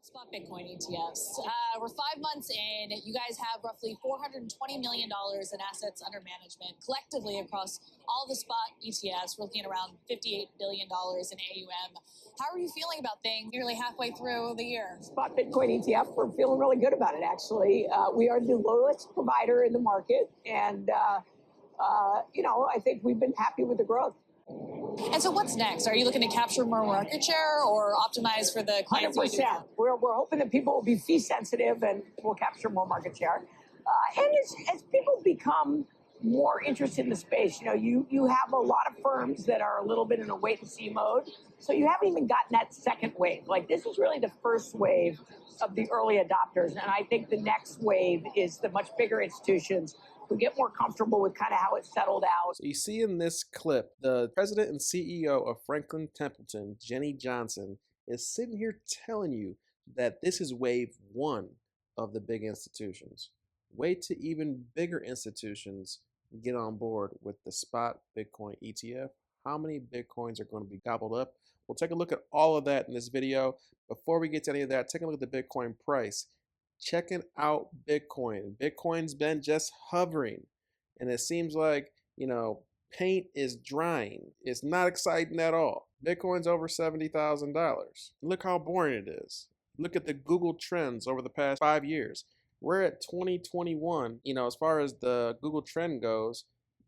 Spot Bitcoin ETFs. We're 5 months in. You guys have roughly $420 million in assets under management collectively across all the spot ETFs. We're looking at around $58 billion in AUM. How are you feeling about things nearly halfway through the year? Spot Bitcoin ETF, we're feeling really good about it, actually. We are the lowest provider in the market. And, I think we've been happy with the growth. And so what's next? Are you looking to capture more market share or optimize for the clients? 100%. We're hoping that people will be fee sensitive and we'll capture more market share. And as people become more interested in the space, you have a lot of firms that are a little bit in a wait and see mode. So you haven't even gotten that second wave. Like, this is really the first wave of the early adopters. And I think the next wave is the much bigger institutions who get more comfortable with kind of how it settled out. So you see in this clip, the president and CEO of Franklin Templeton, Jenny Johnson, is sitting here telling you that this is wave one of the big institutions. Wait till even bigger institutions get on board with the spot Bitcoin ETF. How many Bitcoins are going to be gobbled up? We'll take a look at all of that in this video. Before we get to any of that, take a look at the Bitcoin price. Checking out Bitcoin. Bitcoin's been just hovering, and it seems like, paint is drying. It's not exciting at all. Bitcoin's over $70,000. Look how boring it is. Look at the Google trends over the past 5 years. We're at 2021, as far as the Google trend goes,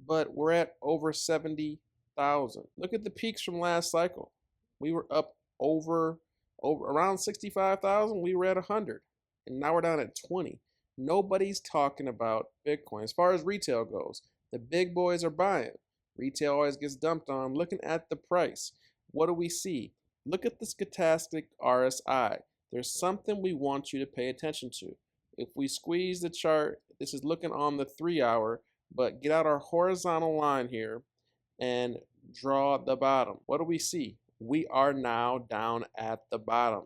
but we're at over 70,000. Look at the peaks from last cycle. We were up over around 65,000. We were at 100. And now we're down at 20. Nobody's talking about Bitcoin. As far as retail goes, the big boys are buying. Retail always gets dumped on. Looking at the price, what do we see? Look at the stochastic RSI. There's something we want you to pay attention to. If we squeeze the chart, this is looking on the 3 hour, but get out our horizontal line here and draw the bottom. What do we see? We are now down at the bottom.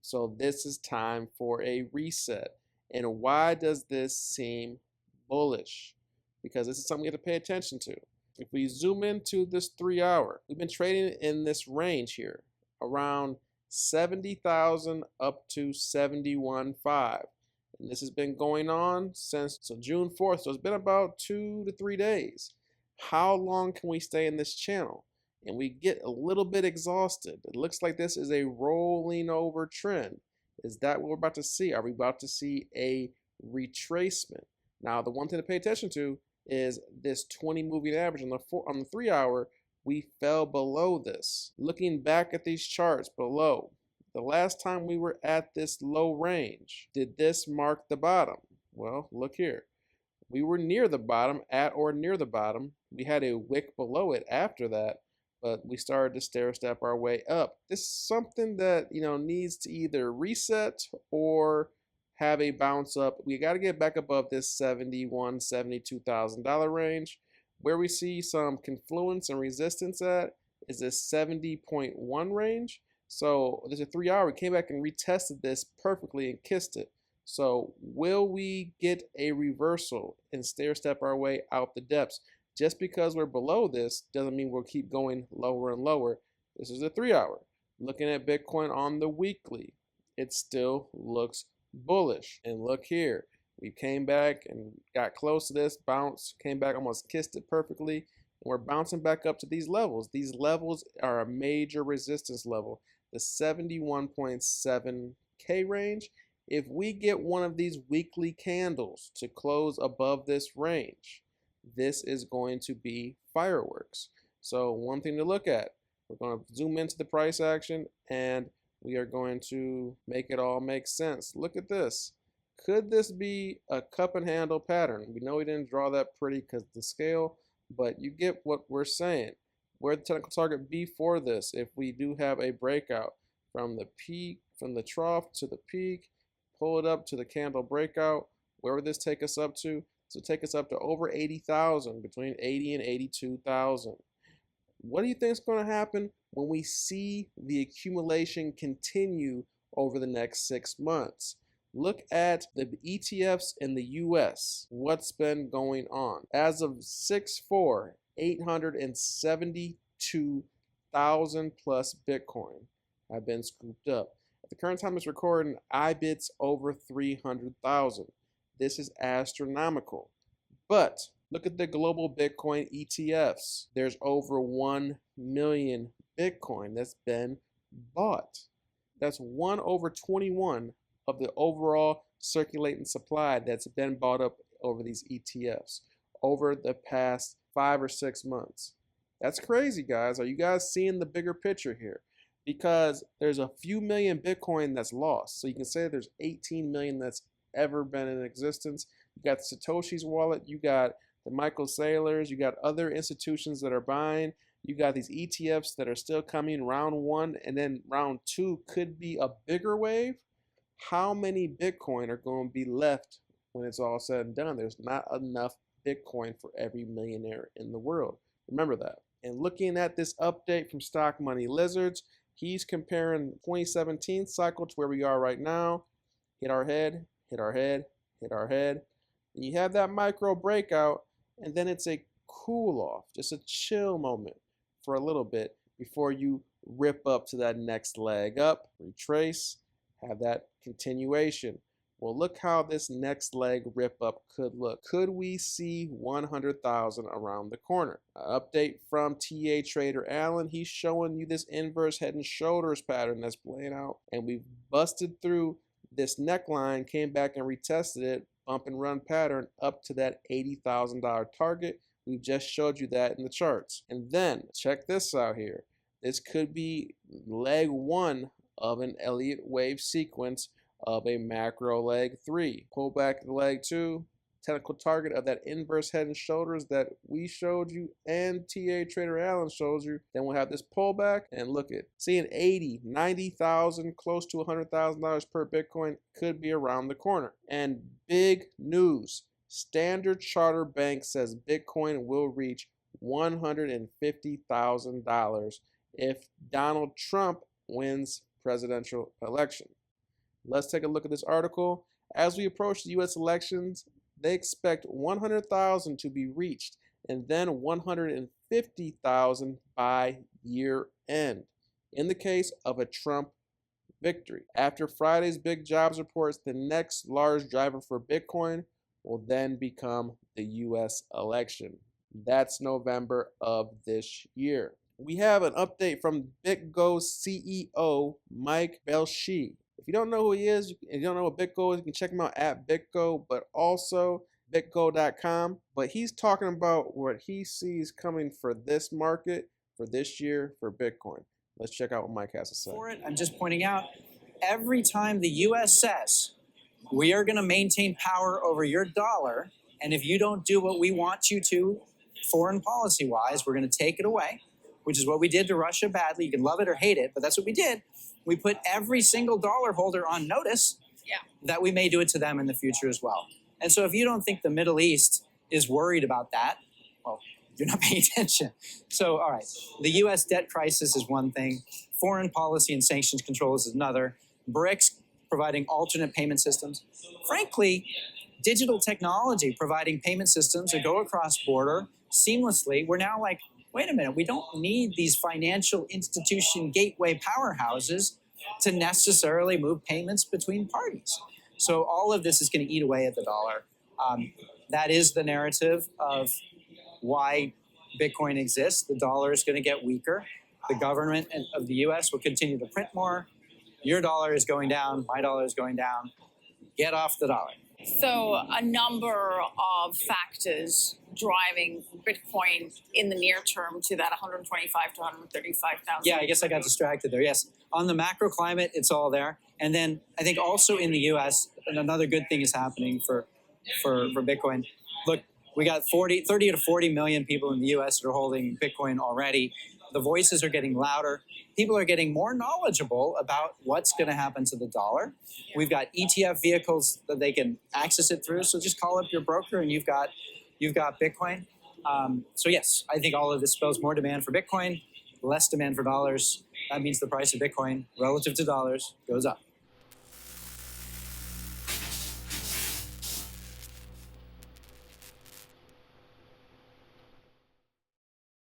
So this is time for a reset. And why does this seem bullish? Because this is something we have to pay attention to. If we zoom into this 3 hour, we've been trading in this range here, around 70,000 up to 71.5. And this has been going on since June 4th. So it's been about 2 to 3 days. How long can we stay in this channel? And we get a little bit exhausted. It looks like this is a rolling over trend. Is that what we're about to see? Are we about to see a retracement? Now, the one thing to pay attention to is this 20 moving average on the 3 hour. We fell below this. Looking back at these charts below, the last time we were at this low range, did this mark the bottom? Well, look here. We were near the bottom, at or near the bottom. We had a wick below it after that, but we started to stair step our way up. This is something that, needs to either reset or have a bounce up. We got to get back above this $71,000, $72,000 range. Where we see some confluence and resistance at is this 70.1 range. So there's a 3 hour. We came back and retested this perfectly and kissed it. So will we get a reversal and stair step our way out the depths? Just because we're below this doesn't mean we'll keep going lower and lower. This is a 3 hour. Looking at Bitcoin on the weekly, it still looks bullish. And look here, we came back and got close to this, bounced, came back, almost kissed it perfectly. And we're bouncing back up to these levels. These levels are a major resistance level, the 71.7K range. If we get one of these weekly candles to close above this range, this is going to be fireworks. So one thing to look at, we're going to zoom into the price action and we are going to make it all make sense. Look at this. Could this be a cup and handle pattern? We know we didn't draw that pretty because the scale, but you get what we're saying. Where the technical target be for this if we do have a breakout from the peak, from the trough to the peak, pull it up to the candle breakout. Where would this take us up to? So take us up to over 80,000, between 80 and 82,000. What do you think is going to happen when we see the accumulation continue over the next 6 months? Look at the ETFs in the US. What's been going on? As of 6/4, 872,000 plus Bitcoin have been scooped up. At the current time it's recording, IBIT's over 300,000. This is astronomical. But look at the global Bitcoin ETFs. There's over 1 million Bitcoin that's been bought. That's 1 over 21 of the overall circulating supply that's been bought up over these ETFs over the past 5 or 6 months. That's crazy, guys. Are you guys seeing the bigger picture here? Because there's a few million Bitcoin that's lost. So you can say there's 18 million that's ever been in existence. You got Satoshi's wallet, you got the Michael Saylors, you got other institutions that are buying, you got these ETFs that are still coming round 1, and then round 2 could be a bigger wave. How many Bitcoin are going to be left when it's all said and done? There's not enough Bitcoin for every millionaire in the world. Remember that. And looking at this update from Stock Money Lizards, he's comparing 2017 cycle to where we are right now. Hit our head, hit our head, hit our head. And you have that micro breakout, and then it's a cool off, just a chill moment for a little bit before you rip up to that next leg up, retrace, have that continuation. Well, look how this next leg rip up could look. Could we see 100,000 around the corner? An update from TA Trader Allen. He's showing you this inverse head and shoulders pattern that's playing out. And we've busted through this neckline, came back and retested it, bump and run pattern up to that $80,000 target. We've just showed you that in the charts. And then check this out here. This could be leg 1 of an Elliott wave sequence of a macro leg 3. Pull back the leg 2, technical target of that inverse head and shoulders that we showed you and TA Trader Allen shows you. Then we'll have this pullback, and look at seeing 80, 90,000, close to $100,000 per Bitcoin could be around the corner. And big news, Standard Chartered Bank says Bitcoin will reach $150,000 if Donald Trump wins presidential election. Let's take a look at this article. As we approach the U.S. elections, they expect 100,000 to be reached and then 150,000 by year end in the case of a Trump victory. After Friday's big jobs reports, the next large driver for Bitcoin will then become the U.S. election. That's November of this year. We have an update from BitGo CEO Mike Belshie. If you don't know who he is, and you don't know what BitGo is, you can check him out at BitGo, but also bitgo.com. But he's talking about what he sees coming for this market, for this year, for Bitcoin. Let's check out what Mike has to say. For it, I'm just pointing out, every time the U.S. says, we are going to maintain power over your dollar, and if you don't do what we want you to, foreign policy-wise, we're going to take it away, which is what we did to Russia badly. You can love it or hate it, but that's what we did. We put every single dollar holder on notice that we may do it to them in the future as well. And so if you don't think the Middle East is worried about that, well, you're not paying attention. So, all right, the U.S. debt crisis is one thing. Foreign policy and sanctions controls is another. BRICS providing alternate payment systems. Frankly, digital technology providing payment systems that go across border seamlessly. We're now like, wait a minute, we don't need these financial institution gateway powerhouses to necessarily move payments between parties. So all of this is going to eat away at the dollar. That is the narrative of why Bitcoin exists. The dollar is going to get weaker. The government of the U.S. will continue to print more. Your dollar is going down. My dollar is going down. Get off the dollar. So a number of factors driving Bitcoin in the near term to that 125 to 135,000. Yeah, I guess I got distracted there. Yes. On the macro climate, it's all there. And then I think also in the U.S., another good thing is happening for Bitcoin. Look, we got 30 to 40 million people in the U.S. that are holding Bitcoin already. The voices are getting louder. People are getting more knowledgeable about what's going to happen to the dollar. We've got ETF vehicles that they can access it through. So just call up your broker and you've got Bitcoin. So yes, I think all of this spells more demand for Bitcoin, less demand for dollars. That means the price of Bitcoin relative to dollars goes up.